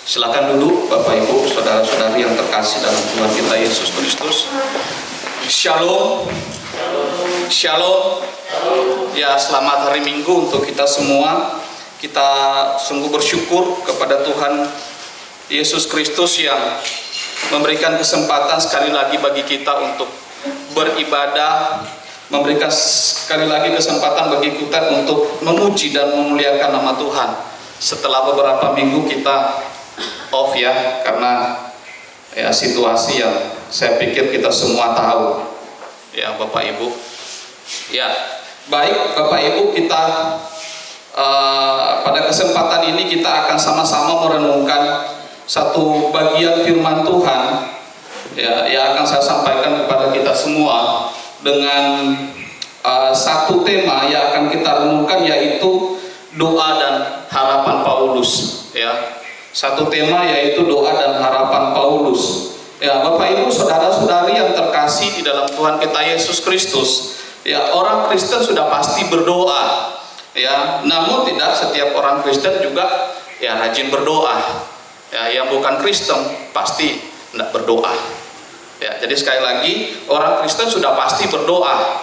Silakan duduk Bapak Ibu, saudara-saudari yang terkasih dalam Tuhan kita Yesus Kristus. Shalom. Shalom. Ya, selamat hari Minggu untuk kita semua. Kita sungguh bersyukur kepada Tuhan Yesus Kristus yang memberikan kesempatan sekali lagi bagi kita untuk beribadah, memberikan sekali lagi kesempatan bagi kita untuk memuji dan memuliakan nama Tuhan. Setelah beberapa minggu kita off ya, karena ya situasi yang saya pikir kita semua tahu ya Bapak Ibu. Ya, baik Bapak Ibu, kita pada kesempatan ini kita akan sama-sama merenungkan satu bagian firman Tuhan ya, yang akan saya sampaikan kepada kita semua dengan satu tema yang akan kita renungkan, yaitu doa dan harapan Paulus ya. Satu tema yaitu doa dan harapan Paulus. Ya, Bapak Ibu, saudara-saudari yang terkasih di dalam Tuhan kita Yesus Kristus. Ya, orang Kristen sudah pasti berdoa. Ya, namun tidak setiap orang Kristen juga ya rajin berdoa. Ya, yang bukan Kristen pasti tidak berdoa. Ya, jadi sekali lagi, orang Kristen sudah pasti berdoa.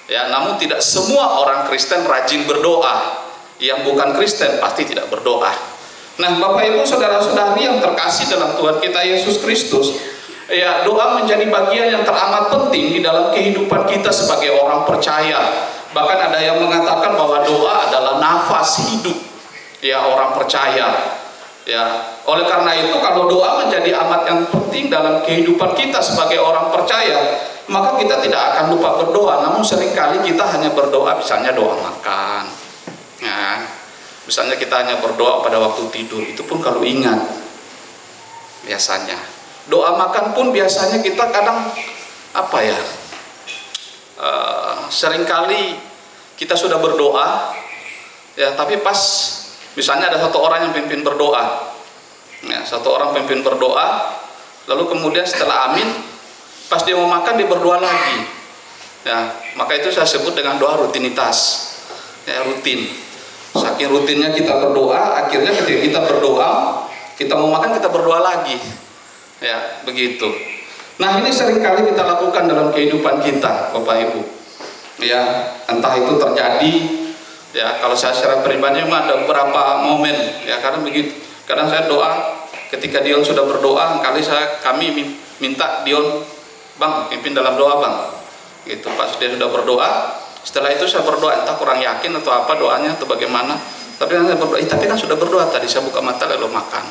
Ya, namun tidak semua orang Kristen rajin berdoa. Yang bukan Kristen pasti tidak berdoa. Nah, Bapak Ibu, saudara-saudari yang terkasih dalam Tuhan kita Yesus Kristus, ya, doa menjadi bagian yang teramat penting di dalam kehidupan kita sebagai orang percaya. Bahkan ada yang mengatakan bahwa doa adalah nafas hidup ya orang percaya. Ya, oleh karena itu kalau doa menjadi amat yang penting dalam kehidupan kita sebagai orang percaya, maka kita tidak akan lupa berdoa. Namun seringkali kita hanya berdoa, misalnya doa makan. Ya, misalnya kita hanya berdoa pada waktu tidur, itu pun kalau ingat biasanya. Doa makan pun biasanya kita kadang apa ya, seringkali kita sudah berdoa ya, tapi pas misalnya ada satu orang yang pimpin berdoa ya, satu orang pimpin berdoa, lalu kemudian setelah amin, pas dia mau makan dia berdoa lagi ya, maka itu saya sebut dengan doa rutinitas ya, rutin. Saking rutinnya kita berdoa, akhirnya ketika kita berdoa, kita mau makan kita berdoa lagi ya, begitu. Nah, ini seringkali kita lakukan dalam kehidupan kita Bapak Ibu ya, entah itu terjadi ya, kalau saya secara pribadi memang ada beberapa momen ya, karena begitu. Kadang saya doa, ketika Dion sudah berdoa, kami minta Dion, Bang, pimpin dalam doa Bang, gitu. Pas dia sudah berdoa, setelah itu saya berdoa, entah kurang yakin atau apa doanya atau bagaimana, tapi kan saya berdoa, tapi kan sudah berdoa tadi, saya buka mata lalu makan,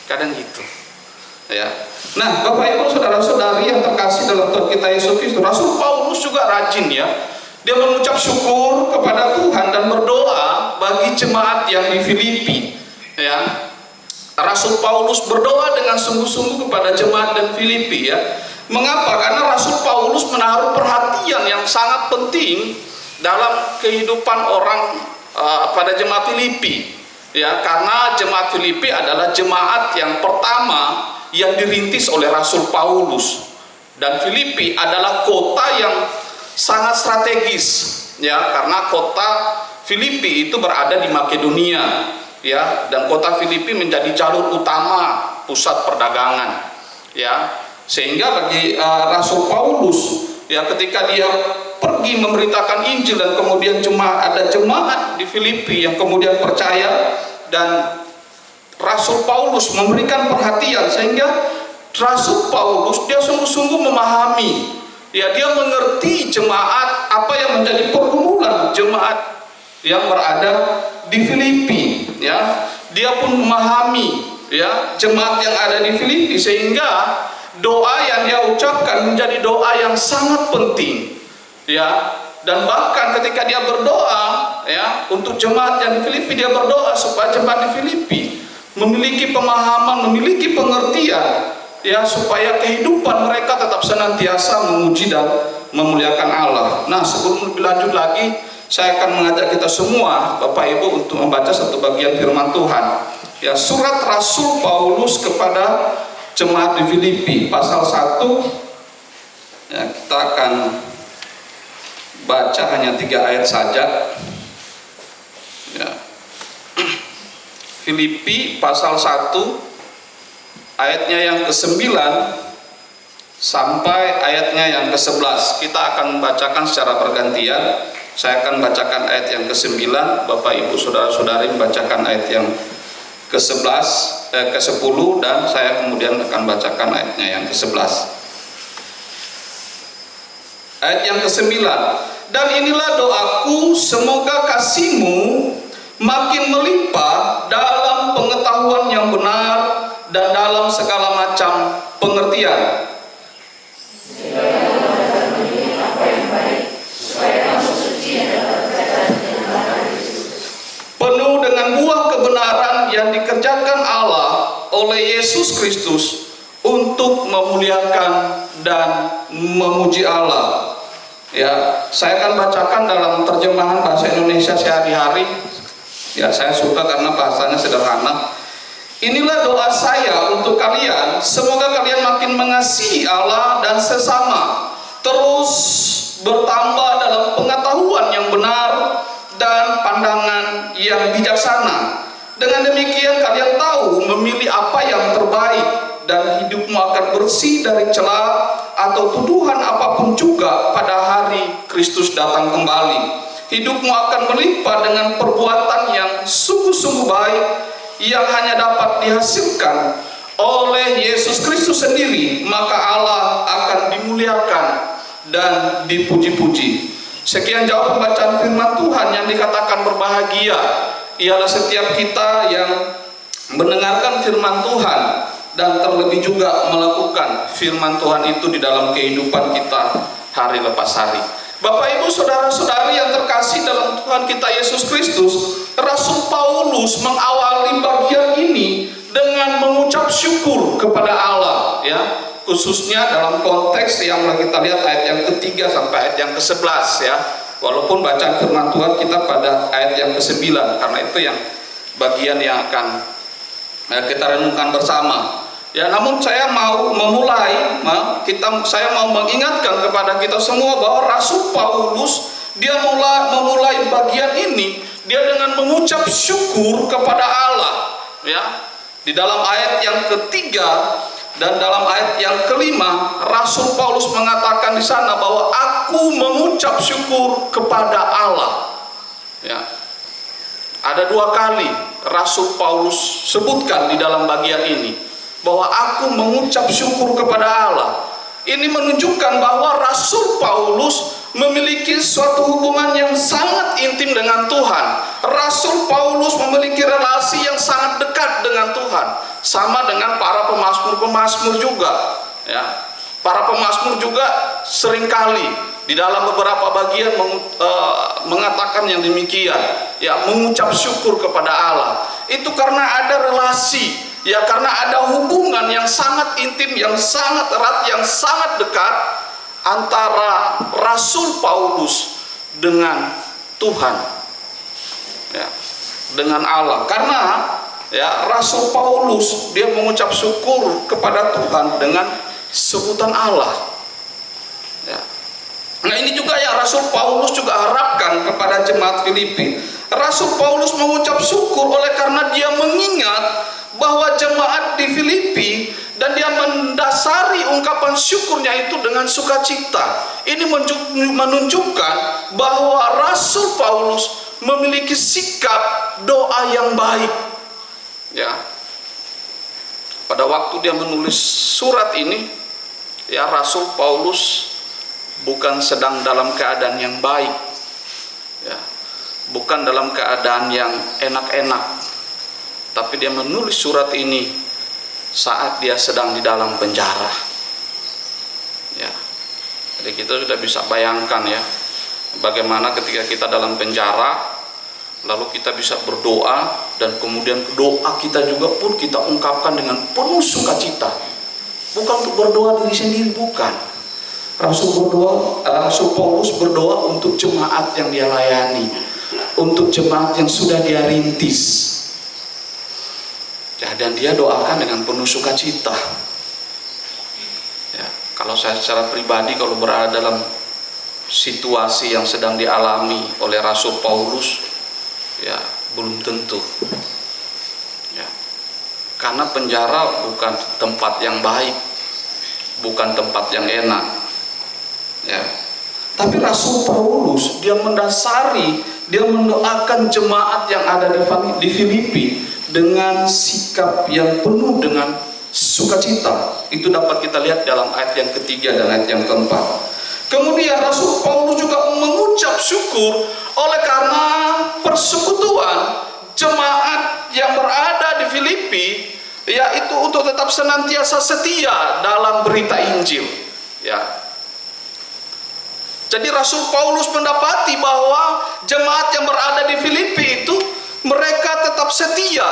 kadang gitu ya. Nah, Bapak Ibu, saudara-saudari yang terkasih dalam Tuhan kita Yesus Kristus, Rasul Paulus juga rajin ya, dia mengucap syukur kepada Tuhan dan berdoa bagi jemaat yang di Filipi ya. Rasul Paulus berdoa dengan sungguh-sungguh kepada jemaat dan Filipi ya. Mengapa? Karena Rasul Paulus menaruh perhatian yang sangat penting dalam kehidupan orang pada jemaat Filipi ya, karena jemaat Filipi adalah jemaat yang pertama yang dirintis oleh Rasul Paulus, dan Filipi adalah kota yang sangat strategis ya, karena kota Filipi itu berada di Makedonia ya, dan kota Filipi menjadi jalur utama pusat perdagangan ya. Sehingga bagi Rasul Paulus ya, ketika dia pergi memberitakan Injil dan kemudian ada jemaat di Filipi yang kemudian percaya, dan Rasul Paulus memberikan perhatian, sehingga Rasul Paulus dia sungguh-sungguh memahami ya, dia mengerti jemaat, apa yang menjadi pergumulan jemaat yang berada di Filipi ya. Dia pun memahami ya jemaat yang ada di Filipi, sehingga doa yang dia ucapkan menjadi doa yang sangat penting ya. Dan bahkan ketika dia berdoa ya untuk jemaat yang di Filipi, dia berdoa supaya jemaat di Filipi memiliki pemahaman, memiliki pengertian ya, supaya kehidupan mereka tetap senantiasa memuji dan memuliakan Allah. Nah, sebelum lebih lanjut lagi, saya akan mengajak kita semua Bapak Ibu untuk membaca satu bagian firman Tuhan ya, surat Rasul Paulus kepada jemaat di Filipi pasal 1 ya, kita akan baca hanya 3 ayat saja ya. Filipi pasal 1 ayatnya yang ke-9 sampai ayatnya yang ke-11. Kita akan membacakan secara bergantian. Saya akan bacakan ayat yang ke-9, Bapak Ibu Saudara-saudari membacakan ayat yang ke-11, ke-10, dan saya kemudian akan bacakan ayatnya yang ke-11. Ayat yang ke-9. Dan inilah doaku, semoga kasihmu makin melimpah dalam pengetahuan yang benar dan dalam segala macam pengertian, penuh dengan buah kebenaran yang dikerjakan Allah oleh Yesus Kristus untuk memuliakan dan memuji Allah. Ya, saya akan bacakan dalam terjemahan bahasa Indonesia sehari-hari. Ya, saya suka karena bahasanya sederhana. Inilah doa saya untuk kalian, semoga kalian makin mengasihi Allah dan sesama, terus bertambah dalam pengetahuan yang benar dan pandangan yang bijaksana. Dengan demikian kalian tahu memilih apa yang terbaik, dan hidupmu akan bersih dari celah atau tuduhan apapun juga pada hari Kristus datang kembali. Hidupmu akan melimpah dengan perbuatan yang sungguh-sungguh baik, yang hanya dapat dihasilkan oleh Yesus Kristus sendiri. Maka Allah akan dimuliakan dan dipuji-puji. Sekian jauh pembacaan firman Tuhan. Yang dikatakan berbahagia ialah setiap kita yang mendengarkan firman Tuhan dan terlebih juga melakukan firman Tuhan itu di dalam kehidupan kita hari lepas hari. Bapak Ibu Saudara-saudari yang terkasih dalam Tuhan kita Yesus Kristus, Rasul Paulus mengawali bagian ini dengan mengucap syukur kepada Allah, ya, khususnya dalam konteks yang kita lihat ayat yang ke-3 sampai ayat yang ke-11, ya. Walaupun bacaan firman Tuhan kita pada ayat yang ke-9, karena itu yang bagian yang akan kita renungkan bersama. Ya, namun saya mau memulai, saya mau mengingatkan kepada kita semua bahwa Rasul Paulus dia memulai bagian ini dia dengan mengucap syukur kepada Allah, ya. Di dalam ayat yang ketiga dan dalam ayat yang kelima, Rasul Paulus mengatakan di sana bahwa aku mengucap syukur kepada Allah. Ya. Ada 2 kali Rasul Paulus sebutkan di dalam bagian ini bahwa aku mengucap syukur kepada Allah. Ini menunjukkan bahwa Rasul Paulus memiliki suatu hubungan yang sangat intim dengan Tuhan. Rasul Paulus memiliki relasi yang sangat dekat dengan Tuhan, sama dengan para pemazmur-pemazmur juga, ya. Para pemazmur juga seringkali di dalam beberapa bagian mengatakan yang demikian, ya, mengucap syukur kepada Allah. Itu karena ada relasi, ya, karena ada hubungan yang sangat intim, yang sangat erat, yang sangat dekat antara Rasul Paulus dengan Tuhan, ya, dengan Allah. Karena, ya, Rasul Paulus dia mengucap syukur kepada Tuhan dengan sebutan Allah, ya. Nah, ini juga yang Rasul Paulus juga harapkan kepada jemaat Filipi. Rasul Paulus mengucap syukur oleh karena dia mengingat bahwa jemaat di Filipi, dan dia mendasari ungkapan syukurnya itu dengan sukacita. Ini menunjukkan bahwa Rasul Paulus memiliki sikap doa yang baik, ya. Pada waktu dia menulis surat ini, ya, Rasul Paulus bukan sedang dalam keadaan yang baik, ya, bukan dalam keadaan yang enak-enak, tapi dia menulis surat ini saat dia sedang di dalam penjara, ya. Jadi kita sudah bisa bayangkan, ya, bagaimana ketika kita dalam penjara lalu kita bisa berdoa, dan kemudian doa kita juga pun kita ungkapkan dengan penuh sukacita, bukan untuk berdoa diri sendiri, bukan. Rasul Paulus berdoa untuk jemaat yang dia layani, untuk jemaat yang sudah dia rintis, ya, dan dia doakan dengan penuh sukacita. Ya, kalau saya secara pribadi kalau berada dalam situasi yang sedang dialami oleh Rasul Paulus, ya, belum tentu, ya. Karena penjara bukan tempat yang baik, bukan tempat yang enak. Ya. Tapi Rasul Paulus dia mendasari, dia mendoakan jemaat yang ada di Filipi dengan sikap yang penuh dengan sukacita. Itu dapat kita lihat dalam ayat yang ketiga dan ayat yang keempat. Kemudian Rasul Paulus juga mengucap syukur oleh karena persekutuan jemaat yang berada di Filipi, yaitu untuk tetap senantiasa setia dalam berita Injil. Ya. Jadi Rasul Paulus mendapati bahwa jemaat yang berada di Filipi itu mereka tetap setia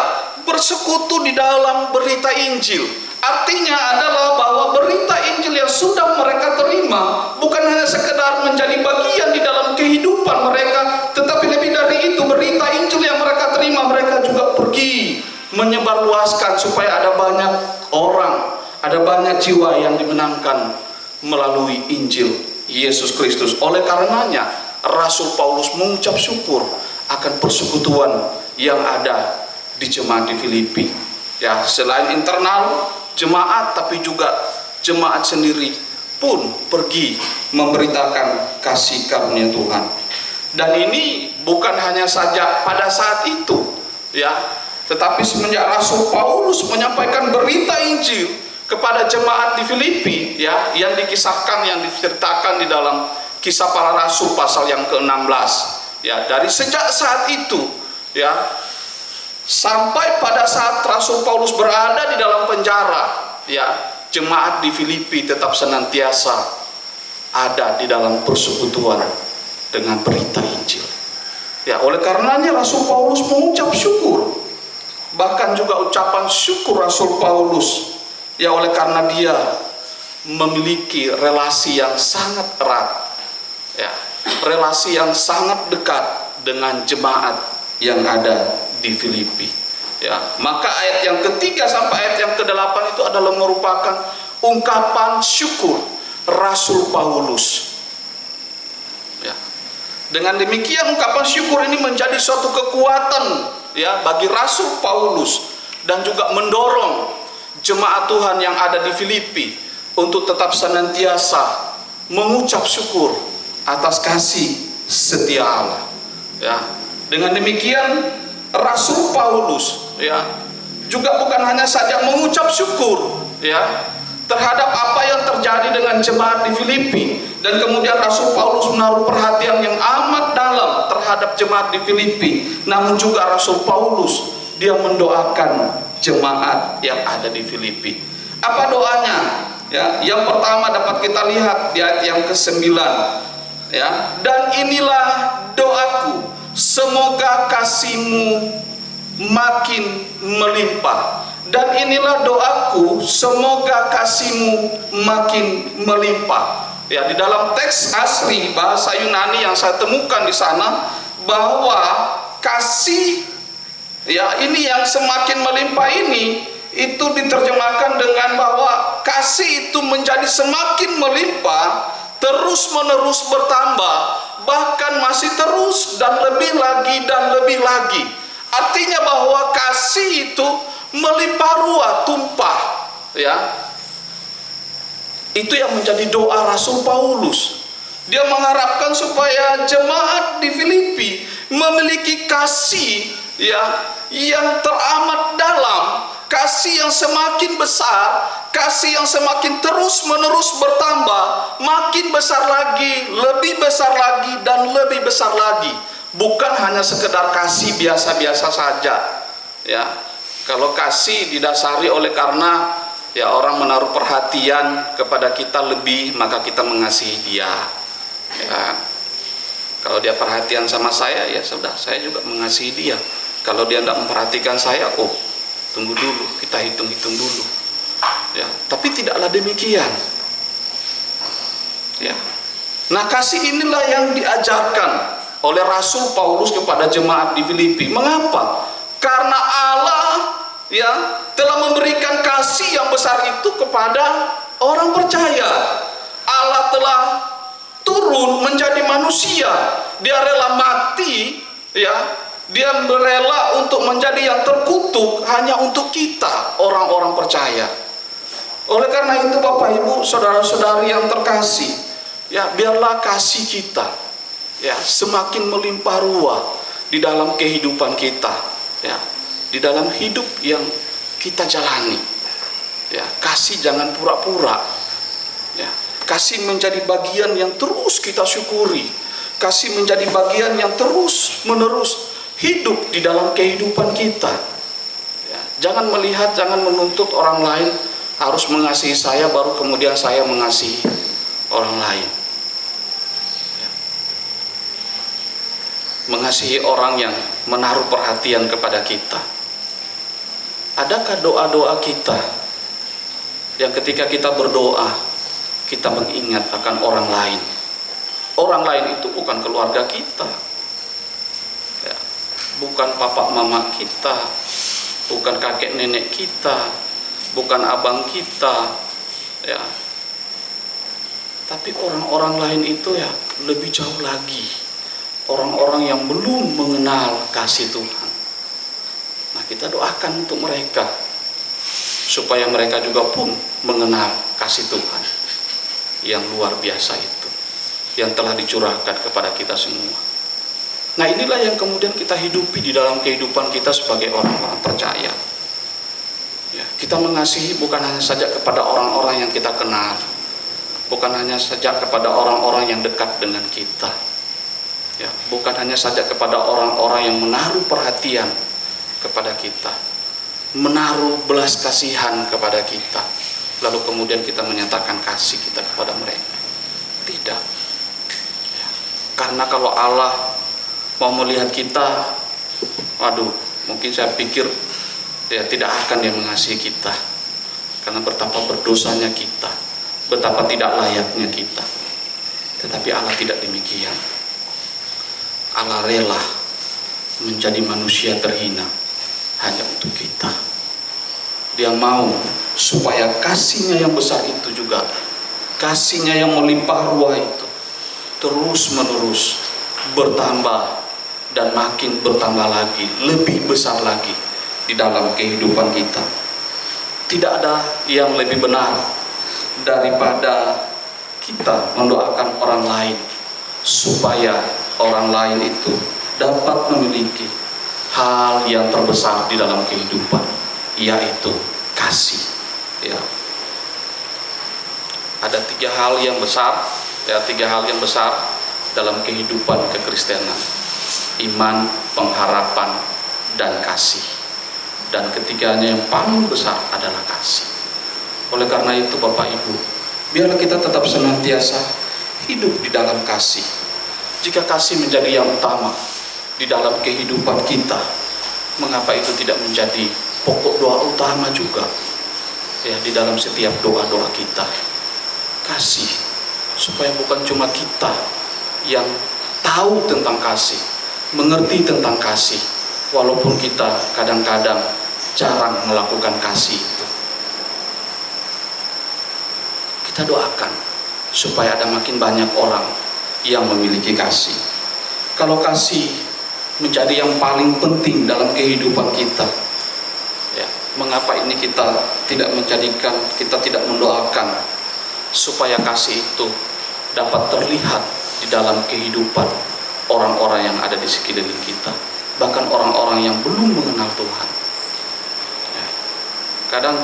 bersekutu di dalam berita Injil. Artinya adalah bahwa berita Injil yang sudah mereka terima bukan hanya sekedar menjadi bagian di dalam kehidupan mereka, tetapi lebih dari itu berita Injil yang mereka terima mereka juga pergi menyebarluaskan supaya ada banyak orang, ada banyak jiwa yang dimenangkan melalui Injil Yesus Kristus. Oleh karenanya Rasul Paulus mengucap syukur akan persekutuan yang ada di jemaat di Filipi. Ya, selain internal jemaat, tapi juga jemaat sendiri pun pergi memberitakan kasih karunia Tuhan. Dan ini bukan hanya saja pada saat itu, ya, tetapi semenjak Rasul Paulus menyampaikan berita Injil kepada jemaat di Filipi, ya, yang dikisahkan, yang diceritakan di dalam Kisah Para Rasul pasal yang ke-16, ya, dari sejak saat itu, ya, sampai pada saat Rasul Paulus berada di dalam penjara, ya, jemaat di Filipi tetap senantiasa ada di dalam persekutuan dengan berita Injil. Ya, oleh karenanya Rasul Paulus mengucap syukur. Bahkan juga ucapan syukur Rasul Paulus, ya, oleh karena dia memiliki relasi yang sangat erat, ya, relasi yang sangat dekat dengan jemaat yang ada di Filipi. Ya, maka ayat yang ketiga sampai ayat yang ke-8 itu adalah merupakan ungkapan syukur Rasul Paulus. Ya. Dengan demikian ungkapan syukur ini menjadi suatu kekuatan, ya, bagi Rasul Paulus dan juga mendorong jemaat Tuhan yang ada di Filipi untuk tetap senantiasa mengucap syukur atas kasih setia Allah. Ya. Dengan demikian Rasul Paulus, ya, juga bukan hanya saja mengucap syukur, ya, terhadap apa yang terjadi dengan jemaat di Filipi, dan kemudian Rasul Paulus menaruh perhatian yang amat dalam terhadap jemaat di Filipi, namun juga Rasul Paulus dia mendoakan jemaat yang ada di Filipi. Apa doanya? Ya, yang pertama dapat kita lihat di ayat yang ke-9, ya, dan inilah doaku, semoga kasihmu makin melimpah. Dan inilah doaku, semoga kasihmu makin melimpah. Ya, di dalam teks asli bahasa Yunani yang saya temukan di sana, bahwa kasih, ya, ini yang semakin melimpah ini, itu diterjemahkan dengan bahwa kasih itu menjadi semakin melimpah, terus menerus bertambah, bahkan masih terus dan lebih lagi dan lebih lagi. Artinya bahwa kasih itu melimpah ruah, tumpah, ya. Itu yang menjadi doa Rasul Paulus. Dia mengharapkan supaya jemaat di Filipi memiliki kasih, ya, yang teramat dalam, kasih yang semakin besar, kasih yang semakin terus menerus bertambah, makin besar lagi, lebih besar lagi, dan lebih besar lagi. Bukan hanya sekedar kasih biasa-biasa saja, ya. Kalau kasih didasari oleh karena, ya, orang menaruh perhatian kepada kita lebih, maka kita mengasihi dia, ya. Kalau dia perhatian sama saya, ya sudah, saya juga mengasihi dia. Kalau dia tidak memperhatikan saya, oh, tunggu dulu, kita hitung-hitung dulu, ya. Tapi tidaklah demikian, ya. Nah, kasih inilah yang diajarkan oleh Rasul Paulus kepada jemaat di Filipi. Mengapa? Karena Allah, ya, telah memberikan kasih yang besar itu kepada orang percaya. Allah telah turun menjadi manusia, dia rela mati, ya, Dia rela untuk menjadi yang terkutuk hanya untuk kita, orang-orang percaya. Oleh karena itu Bapak Ibu, saudara-saudari yang terkasih, ya biarlah kasih kita ya semakin melimpah ruah di dalam kehidupan kita, ya di dalam hidup yang kita jalani. Ya, kasih jangan pura-pura. Ya, kasih menjadi bagian yang terus kita syukuri. Kasih menjadi bagian yang terus menerus hidup di dalam kehidupan kita. Ya, jangan melihat, jangan menuntut orang lain harus mengasihi saya baru kemudian saya mengasihi orang lain. Ya. Mengasihi orang yang menaruh perhatian kepada kita. Adakah doa-doa kita yang ketika kita berdoa kita mengingat akan orang lain? Orang lain itu bukan keluarga kita, ya, bukan papa mama kita, bukan kakek nenek kita, bukan abang kita, ya. Tapi orang-orang lain itu ya lebih jauh lagi, orang-orang yang belum mengenal kasih Tuhan. Nah, kita doakan untuk mereka supaya mereka juga pun mengenal kasih Tuhan yang luar biasa itu, yang telah dicurahkan kepada kita semua. Nah, inilah yang kemudian kita hidupi di dalam kehidupan kita sebagai orang-orang percaya. Ya, kita mengasihi bukan hanya saja kepada orang-orang yang kita kenal, bukan hanya saja kepada orang-orang yang dekat dengan kita, ya, bukan hanya saja kepada orang-orang yang menaruh perhatian kepada kita, menaruh belas kasihan kepada kita, lalu kemudian kita menyatakan kasih kita kepada mereka. Tidak. Ya, karena kalau Allah mau melihat kita, waduh, mungkin saya pikir ya tidak akan dia mengasihi kita, karena betapa berdosanya kita, betapa tidak layaknya kita. Tetapi Allah tidak demikian. Allah rela menjadi manusia terhina hanya untuk kita. Dia mau supaya kasihnya yang besar itu juga, kasihnya yang melimpah ruah itu terus menerus bertambah dan makin bertambah lagi, lebih besar lagi di dalam kehidupan kita. Tidak ada yang lebih benar daripada kita mendoakan orang lain supaya orang lain itu dapat memiliki hal yang terbesar di dalam kehidupan, yaitu kasih. Ya. Ada tiga hal yang besar dalam kehidupan kekristenan: iman, pengharapan, dan kasih. Dan ketiganya yang paling besar adalah kasih. Oleh karena itu Bapak Ibu, biarlah kita tetap senantiasa hidup di dalam kasih. Jika kasih menjadi yang utama di dalam kehidupan kita, mengapa itu tidak menjadi pokok doa utama juga ya di dalam setiap doa-doa kita? Kasih, supaya bukan cuma kita yang tahu tentang kasih, mengerti tentang kasih, walaupun kita kadang-kadang jarang melakukan kasih itu. Kita doakan supaya ada makin banyak orang yang memiliki kasih. Kalau kasih menjadi yang paling penting dalam kehidupan kita, ya, mengapa ini kita tidak menjadikan, kita tidak mendoakan supaya kasih itu dapat terlihat di dalam kehidupan orang-orang yang ada di sekeliling kita, bahkan orang-orang yang belum mengenal Tuhan. Ya, kadang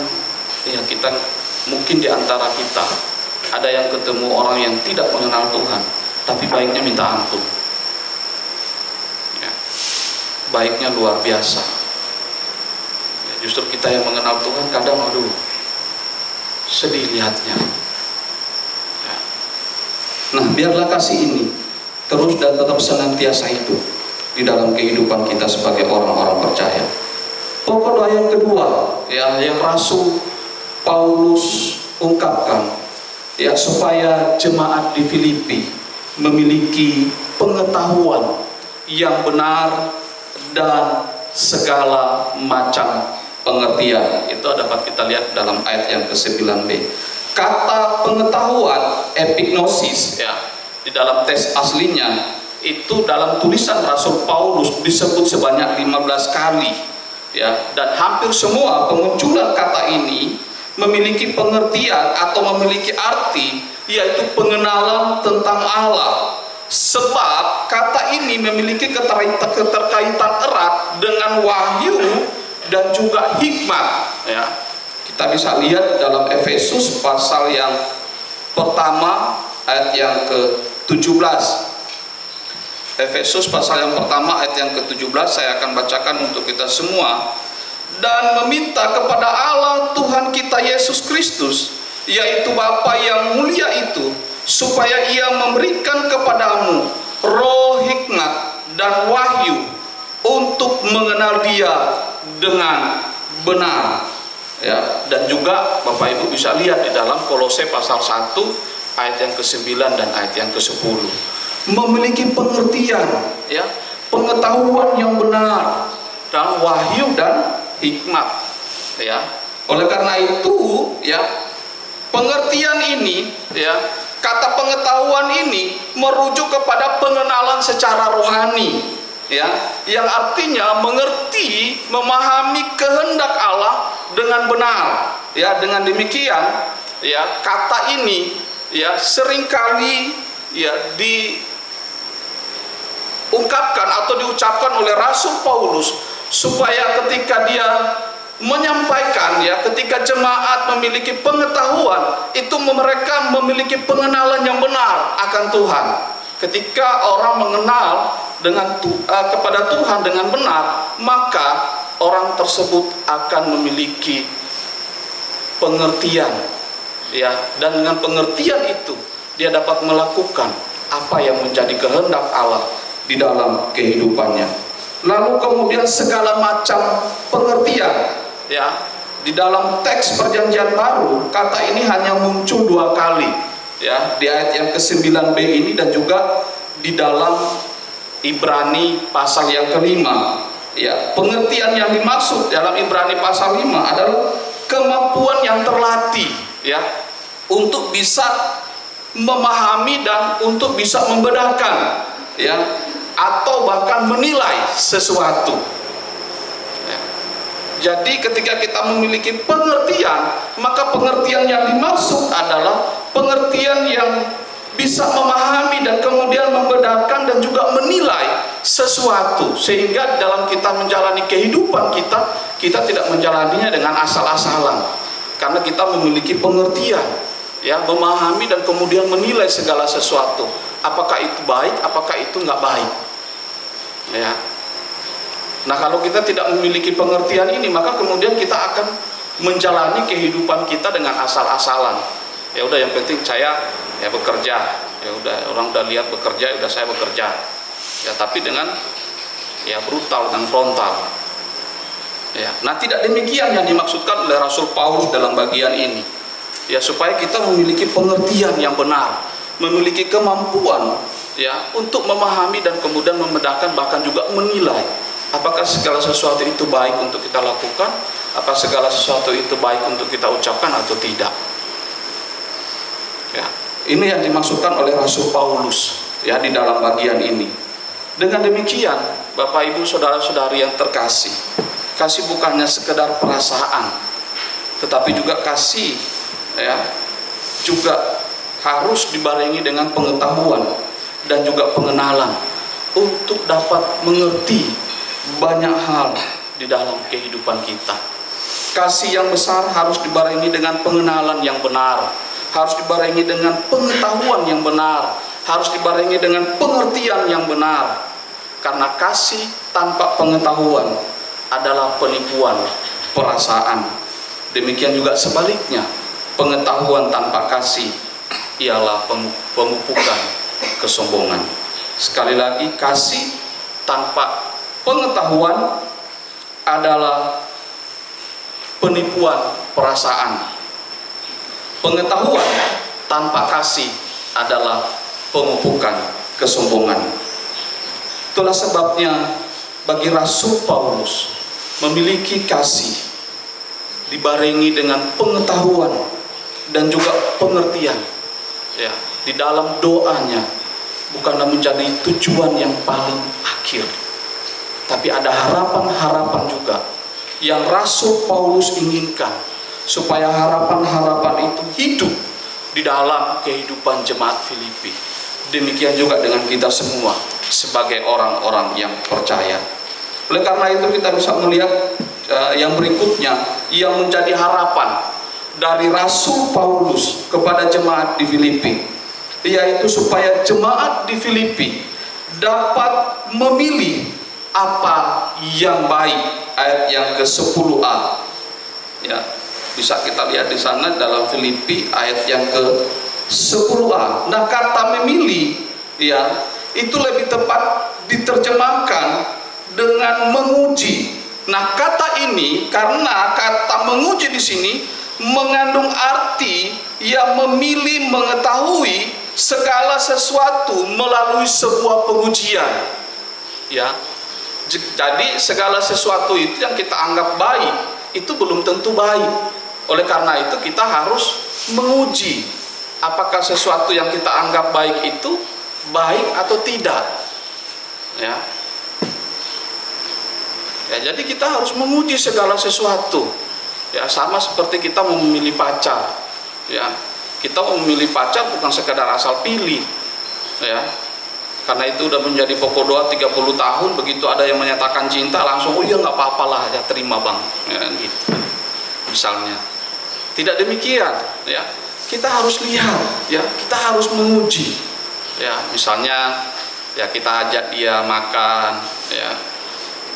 ya kita mungkin di antara kita ada yang ketemu orang yang tidak mengenal Tuhan, tapi baiknya minta ampun. Ya, baiknya luar biasa. Ya, justru kita yang mengenal Tuhan kadang sedih lihatnya. Ya. Nah, biarlah kasih ini terus dan tetap senantiasa hidup di dalam kehidupan kita sebagai orang-orang percaya. Pokok doa yang kedua, ya, yang Rasul Paulus ungkapkan, ya, supaya jemaat di Filipi memiliki pengetahuan yang benar dan segala macam pengertian. Itu dapat kita lihat dalam ayat yang ke-9b. Kata pengetahuan, epignosis, ya, di dalam teks aslinya itu dalam tulisan Rasul Paulus disebut sebanyak 15 kali, ya, dan hampir semua pemunculan kata ini memiliki pengertian atau memiliki arti, yaitu pengenalan tentang Allah. Sebab kata ini memiliki keterkaitan erat dengan wahyu dan juga hikmat, ya. Kita bisa lihat dalam Efesus pasal yang pertama ayat yang ke-17. Efesus pasal yang pertama ayat yang ke-17 saya akan bacakan untuk kita semua. Dan meminta kepada Allah Tuhan kita Yesus Kristus, yaitu Bapa yang mulia itu, supaya Ia memberikan kepadamu roh hikmat dan wahyu untuk mengenal Dia dengan benar, ya. Dan juga Bapak Ibu bisa lihat di dalam Kolose pasal 1 ayat yang ke-9 dan ayat yang ke-10, memiliki pengertian, ya, pengetahuan yang benar dan wahyu dan hikmat, ya. Oleh karena itu, ya, pengertian ini, ya, kata pengetahuan ini merujuk kepada pengenalan secara rohani, ya, yang artinya mengerti, memahami kehendak Allah dengan benar, ya. Dengan demikian, ya, kata ini, ya, seringkali, ya, diungkapkan atau diucapkan oleh Rasul Paulus supaya ketika dia menyampaikan, ya, ketika jemaat memiliki pengetahuan, itu mereka memiliki pengenalan yang benar akan Tuhan. Ketika orang mengenal kepada Tuhan dengan benar, maka orang tersebut akan memiliki pengertian, ya, dan dengan pengertian itu dia dapat melakukan apa yang menjadi kehendak Allah di dalam kehidupannya. Lalu kemudian segala macam pengertian, ya, di dalam teks Perjanjian Baru kata ini hanya muncul 2 kali, ya, di ayat yang ke-9b ini dan juga di dalam Ibrani pasal yang ke-5, ya. Pengertian yang dimaksud dalam Ibrani pasal 5 adalah kemampuan yang terlatih, ya, untuk bisa memahami dan untuk bisa membedakan, ya, atau bahkan menilai sesuatu, ya. Jadi ketika kita memiliki pengertian, maka pengertian yang dimaksud adalah pengertian yang bisa memahami dan kemudian membedakan dan juga menilai sesuatu, sehingga dalam kita menjalani kehidupan kita tidak menjalaninya dengan asal-asalan, karena kita memiliki pengertian, ya, memahami dan kemudian menilai segala sesuatu, apakah itu baik, apakah itu nggak baik, ya. Nah, kalau kita tidak memiliki pengertian ini, maka kemudian kita akan menjalani kehidupan kita dengan asal-asalan. Ya udah, yang penting saya, ya, bekerja, ya udah, orang udah lihat bekerja, ya udah saya bekerja, ya, tapi dengan, ya, brutal dan frontal, ya. Nah, tidak demikian yang dimaksudkan oleh Rasul Paulus dalam bagian ini, ya, supaya kita memiliki pengertian yang benar, memiliki kemampuan, ya, untuk memahami dan kemudian membedakan, bahkan juga menilai apakah segala sesuatu itu baik untuk kita lakukan, apa segala sesuatu itu baik untuk kita ucapkan atau tidak, ya. Ini yang dimaksudkan oleh Rasul Paulus, ya, di dalam bagian ini. Dengan demikian, Bapak Ibu saudara-saudari yang terkasih, kasih bukannya sekedar perasaan, tetapi juga kasih, ya, juga harus dibarengi dengan pengetahuan dan juga pengenalan untuk dapat mengerti banyak hal di dalam kehidupan kita. Kasih yang besar harus dibarengi dengan pengenalan yang benar, harus dibarengi dengan pengetahuan yang benar, harus dibarengi dengan pengertian yang benar. Karena kasih tanpa pengetahuan adalah penipuan perasaan. Demikian juga sebaliknya, pengetahuan tanpa kasih ialah pemupukan kesombongan. Sekali lagi, kasih tanpa pengetahuan adalah penipuan perasaan. Pengetahuan tanpa kasih adalah pemupukan kesombongan. Itulah sebabnya bagi Rasul Paulus memiliki kasih dibarengi dengan pengetahuan dan juga pengertian, ya, di dalam doanya bukanlah menjadi tujuan yang paling akhir, tapi ada harapan-harapan juga yang Rasul Paulus inginkan, supaya harapan-harapan itu hidup di dalam kehidupan jemaat Filipi. Demikian juga dengan kita semua sebagai orang-orang yang percaya. Oleh karena itu kita bisa melihat yang berikutnya yang menjadi harapan dari Rasul Paulus kepada jemaat di Filipi, yaitu supaya jemaat di Filipi dapat memilih apa yang baik. Ayat yang ke-10a, ya, bisa kita lihat di sana dalam Filipi ayat yang ke-10a. Nah, kata memilih, ya, itu lebih tepat diterjemahkan dengan menguji. Nah, kata ini, karena kata menguji di sini mengandung arti yang memilih mengetahui segala sesuatu melalui sebuah pengujian, ya. Jadi segala sesuatu itu yang kita anggap baik itu belum tentu baik. Oleh karena itu kita harus menguji apakah sesuatu yang kita anggap baik itu baik atau tidak, ya. Jadi kita harus menguji segala sesuatu, ya, sama seperti kita memilih pacar, ya. Kita memilih pacar bukan sekadar asal pilih, ya. Karena itu udah menjadi pokok doa 30 tahun, begitu ada yang menyatakan cinta langsung, oh iya nggak apa-apalah, ya terima bang, ya, gitu. Misalnya, tidak demikian, ya. Kita harus lihat, ya, kita harus menguji, ya. Misalnya, ya kita ajak dia makan, ya,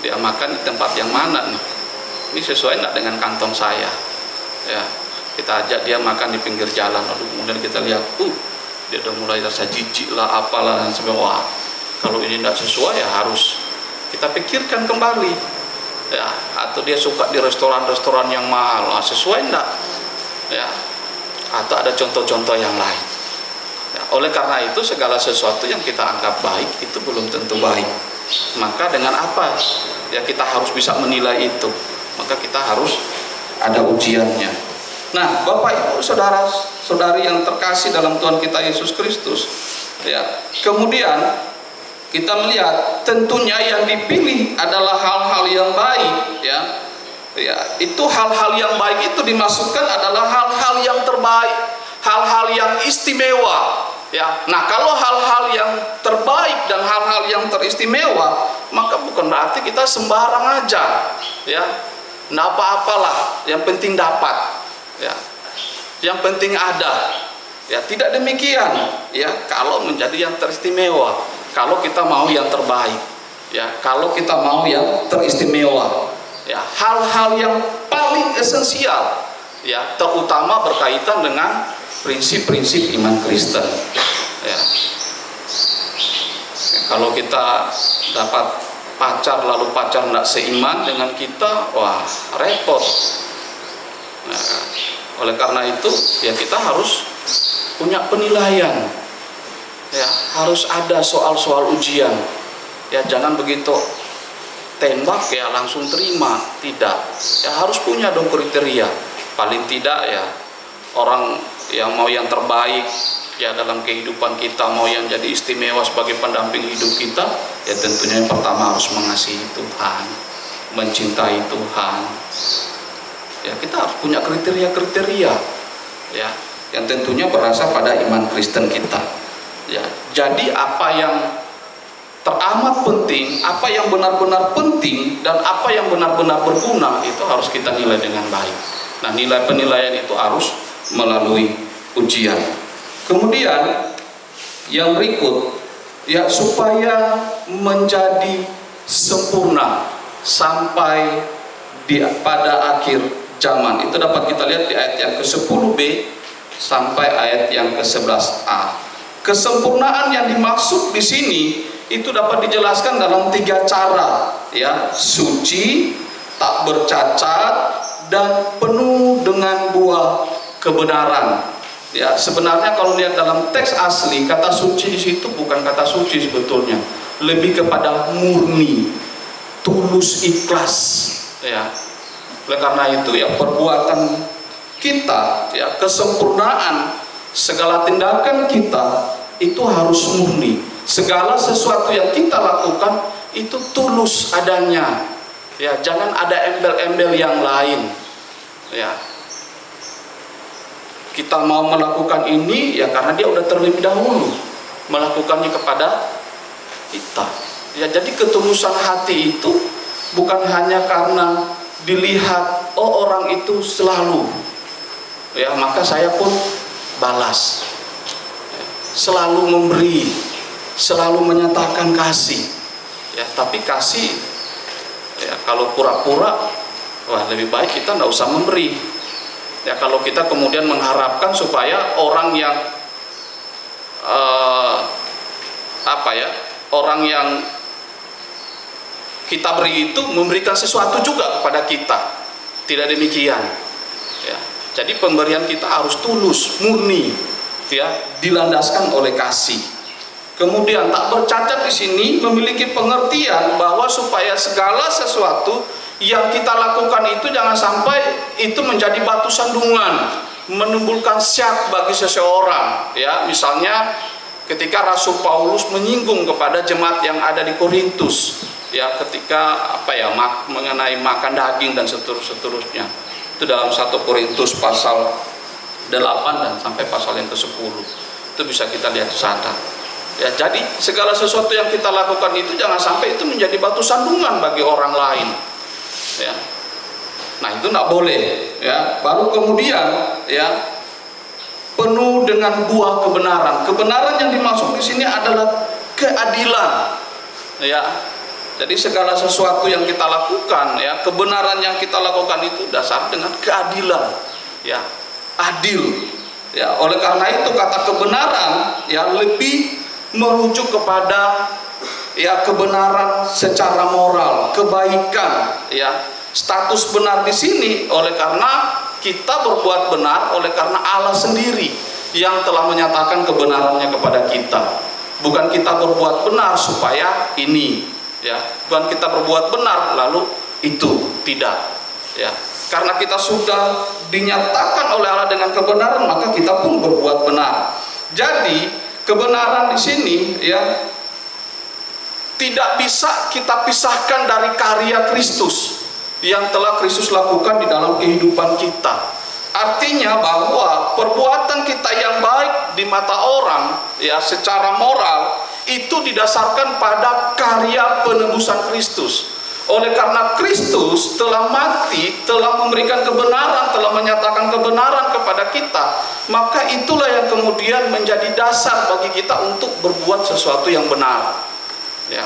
dia makan di tempat yang mana nih? Ini sesuai enggak dengan kantong saya, ya. Kita ajak dia makan di pinggir jalan, lalu kemudian kita lihat, dia udah mulai rasa jijik lah, apalah, dan sebagainya. Wah, kalau ini tidak sesuai ya harus kita pikirkan kembali, ya. Atau dia suka di restoran-restoran yang mahal, sesuai enggak, ya. Atau ada contoh-contoh yang lain, ya. Oleh karena itu segala sesuatu yang kita anggap baik itu belum tentu baik. Maka dengan apa ya kita harus bisa menilai itu? Maka kita harus ada ujiannya. Nah, Bapak Ibu saudara-saudari yang terkasih dalam Tuhan kita Yesus Kristus, ya. Kemudian kita melihat tentunya yang dipilih adalah hal-hal yang baik, ya. Ya, itu hal-hal yang baik itu dimaksudkan adalah hal-hal yang terbaik, hal-hal yang istimewa, ya. Nah, kalau hal-hal yang terbaik dan hal-hal yang teristimewa, maka bukan berarti kita sembarang aja, ya. Nggak apa-apalah, yang penting dapat, ya, yang penting ada, ya. Tidak demikian, ya. Kalau menjadi yang teristimewa, kalau kita mau yang terbaik, ya, kalau kita mau yang teristimewa, ya, hal-hal yang paling esensial, ya, terutama berkaitan dengan prinsip-prinsip iman Kristen, ya. Kalau kita dapat pacar lalu pacar tidak seiman dengan kita, wah repot. Nah, oleh karena itu ya kita harus punya penilaian, ya, harus ada soal-soal ujian, ya. Jangan begitu tembak ya langsung terima, tidak, ya harus punya dong kriteria. Paling tidak ya orang yang mau yang terbaik, ya, dalam kehidupan kita, mau yang jadi istimewa sebagai pendamping hidup kita, ya tentunya yang pertama harus mengasihi Tuhan, mencintai Tuhan. Ya, kita harus punya kriteria-kriteria, ya, yang tentunya berasal pada iman Kristen kita, ya. Jadi apa yang teramat penting, apa yang benar-benar penting, dan apa yang benar-benar berguna itu harus kita nilai dengan baik. Nah, nilai penilaian itu harus melalui ujian. Kemudian yang berikut, ya, supaya menjadi sempurna sampai pada akhir zaman. Itu dapat kita lihat di ayat yang ke-10b sampai ayat yang ke-11a. Kesempurnaan yang dimaksud di sini itu dapat dijelaskan dalam 3 cara, ya: suci, tak bercacat, dan penuh dengan buah kebenaran. Ya, sebenarnya kalau lihat dalam teks asli, kata suci di situ bukan kata suci sebetulnya, lebih kepada murni, tulus, ikhlas, ya. Oleh karena itu ya perbuatan kita, ya, kesempurnaan segala tindakan kita itu harus murni, segala sesuatu yang kita lakukan itu tulus adanya, ya, jangan ada embel-embel yang lain, ya. Kita mau melakukan ini ya karena dia udah terlebih dahulu melakukannya kepada kita, ya. Jadi ketulusan hati itu bukan hanya karena dilihat, oh orang itu selalu, ya, maka saya pun balas, selalu memberi, selalu menyatakan kasih, ya. Tapi kasih, ya, kalau pura-pura, wah, lebih baik kita nggak usah memberi, ya. Kalau kita kemudian mengharapkan supaya orang yang orang yang kita beri itu memberikan sesuatu juga kepada kita, tidak demikian, ya. Jadi pemberian kita harus tulus, murni, ya, dilandaskan oleh kasih. Kemudian tak bercacat di sini memiliki pengertian bahwa supaya segala sesuatu yang kita lakukan itu jangan sampai itu menjadi batu sandungan, menimbulkan syak bagi seseorang, ya. Misalnya ketika Rasul Paulus menyinggung kepada jemaat yang ada di Korintus, ya, ketika mengenai makan daging dan seterusnya, itu dalam 1 Korintus pasal 8 dan sampai pasal yang ke-10, itu bisa kita lihat di sana, ya. Jadi segala sesuatu yang kita lakukan itu jangan sampai itu menjadi batu sandungan bagi orang lain, ya. Nah, itu tidak boleh, ya. Baru kemudian, ya, penuh dengan buah kebenaran. Kebenaran yang dimaksud di sini adalah keadilan, ya. Jadi segala sesuatu yang kita lakukan, ya, kebenaran yang kita lakukan itu dasar dengan keadilan, ya, adil, ya. Oleh karena itu kata kebenaran, ya, lebih merujuk kepada, ya, kebenaran secara moral, kebaikan, ya. Status benar di sini oleh karena kita berbuat benar oleh karena Allah sendiri yang telah menyatakan kebenarannya kepada kita. Bukan kita berbuat benar supaya ini, ya, bukan kita berbuat benar lalu itu, tidak, ya. Karena kita sudah dinyatakan oleh Allah dengan kebenaran, maka kita pun berbuat benar. Jadi kebenaran di sini, ya, tidak bisa kita pisahkan dari karya Kristus yang telah Kristus lakukan di dalam kehidupan kita. Artinya bahwa perbuatan kita yang baik di mata orang, ya, secara moral itu didasarkan pada karya penebusan Kristus. Oleh karena Kristus telah mati, telah memberikan kebenaran, telah menyatakan kebenaran kepada kita, maka itulah yang kemudian menjadi dasar bagi kita untuk berbuat sesuatu yang benar, ya.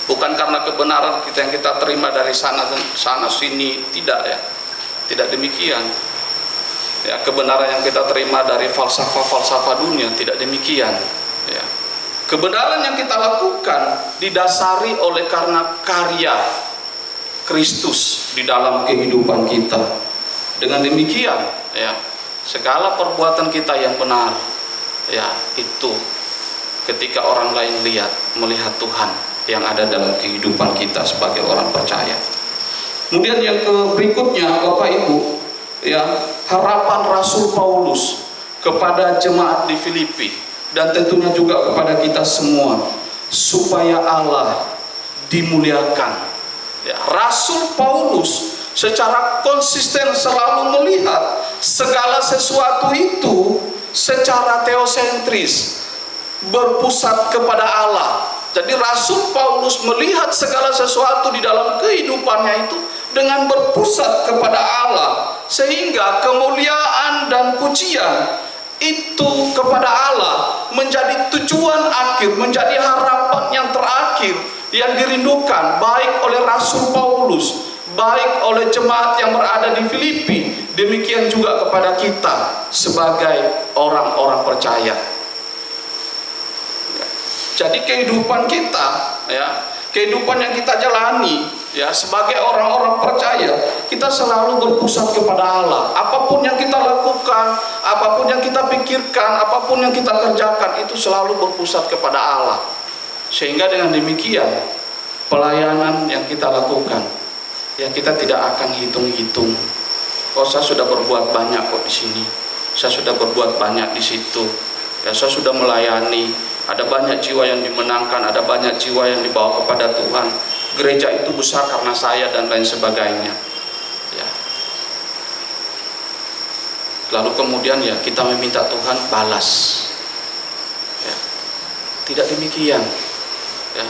Bukan karena kebenaran kita yang kita terima dari sana sini, tidak, ya. Tidak demikian, ya. Kebenaran yang kita terima dari falsafah dunia, tidak demikian, ya. Kebenaran yang kita lakukan didasari oleh karena karya Kristus di dalam kehidupan kita. Dengan demikian, ya, segala perbuatan kita yang benar, ya, itu ketika orang lain melihat Tuhan yang ada dalam kehidupan kita sebagai orang percaya. Kemudian yang berikutnya, Bapak Ibu, ya, harapan Rasul Paulus kepada jemaat di Filipi dan tentunya juga kepada kita semua, supaya Allah dimuliakan, ya. Rasul Paulus secara konsisten selalu melihat segala sesuatu itu secara teosentris, berpusat kepada Allah. Jadi Rasul Paulus melihat segala sesuatu di dalam kehidupannya itu dengan berpusat kepada Allah, sehingga kemuliaan dan pujian itu kepada Allah menjadi tujuan akhir, menjadi harapan yang terakhir yang dirindukan baik oleh Rasul Paulus, baik oleh jemaat yang berada di Filipi, demikian juga kepada kita sebagai orang-orang percaya. Jadi kehidupan kita, ya, kehidupan yang kita jalani, ya, sebagai orang-orang percaya, kita selalu berpusat kepada Allah. Apapun yang kita lakukan, apapun yang kita pikirkan, apapun yang kita kerjakan, itu selalu berpusat kepada Allah. Sehingga dengan demikian, pelayanan yang kita lakukan, ya, kita tidak akan hitung-hitung. Oh, saya sudah berbuat banyak kok di sini, saya sudah berbuat banyak di situ, ya, saya sudah melayani, Ada banyak jiwa yang dimenangkan, ada banyak jiwa yang dibawa kepada Tuhan. Gereja itu besar karena saya dan lain sebagainya. Ya. Lalu kemudian ya kita meminta Tuhan balas. Ya. Tidak demikian. Ya.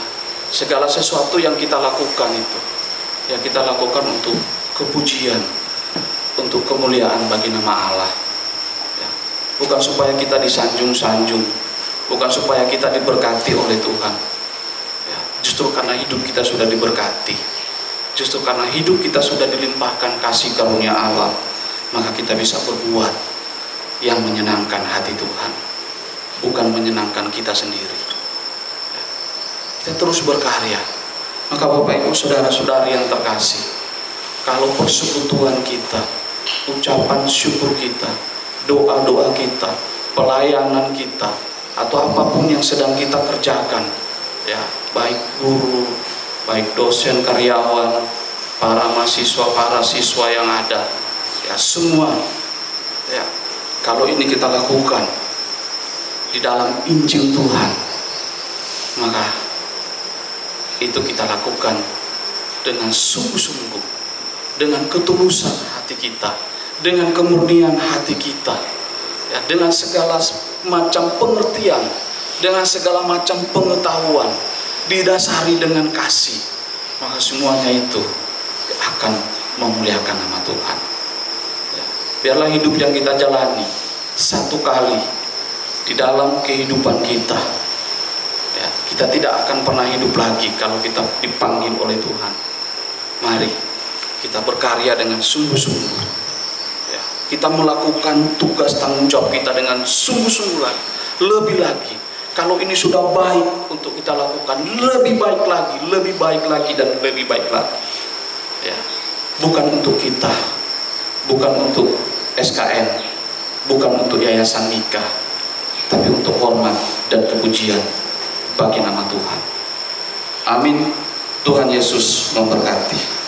Segala sesuatu yang kita lakukan itu, ya kita lakukan untuk kepujian, untuk kemuliaan bagi nama Allah. Ya. Bukan supaya kita disanjung-sanjung, bukan supaya kita diberkati oleh Tuhan. Ya, justru karena hidup kita sudah diberkati, justru karena hidup kita sudah dilimpahkan kasih karunia Allah, maka kita bisa berbuat yang menyenangkan hati Tuhan, bukan menyenangkan kita sendiri. Ya, kita terus berkarya. Maka Bapak Ibu saudara-saudari yang terkasih, kalau persekutuan kita, ucapan syukur kita, doa-doa kita, pelayanan kita, atau apapun yang sedang kita kerjakan, ya, baik guru, baik dosen, karyawan, para mahasiswa, para siswa yang ada, ya semua, ya, kalau ini kita lakukan di dalam Injil Tuhan, maka itu kita lakukan dengan sungguh-sungguh, dengan ketulusan hati kita, dengan kemurnian hati kita, ya, dengan segala macam pengertian, dengan segala macam pengetahuan, didasari dengan kasih, maka semuanya itu akan memuliakan nama Tuhan. Ya, biarlah hidup yang kita jalani satu kali di dalam kehidupan kita, ya, kita tidak akan pernah hidup lagi kalau kita dipanggil oleh Tuhan. Mari kita berkarya dengan sungguh-sungguh. Kita melakukan tugas tanggung jawab kita dengan sungguh-sungguh lagi, lebih lagi. Kalau ini sudah baik untuk kita lakukan, lebih baik lagi, lebih baik lagi, dan lebih baik lagi. Ya, bukan untuk kita, bukan untuk SKN, bukan untuk Yayasan Nikah, tapi untuk hormat dan kepujian bagi nama Tuhan. Amin. Tuhan Yesus memberkati.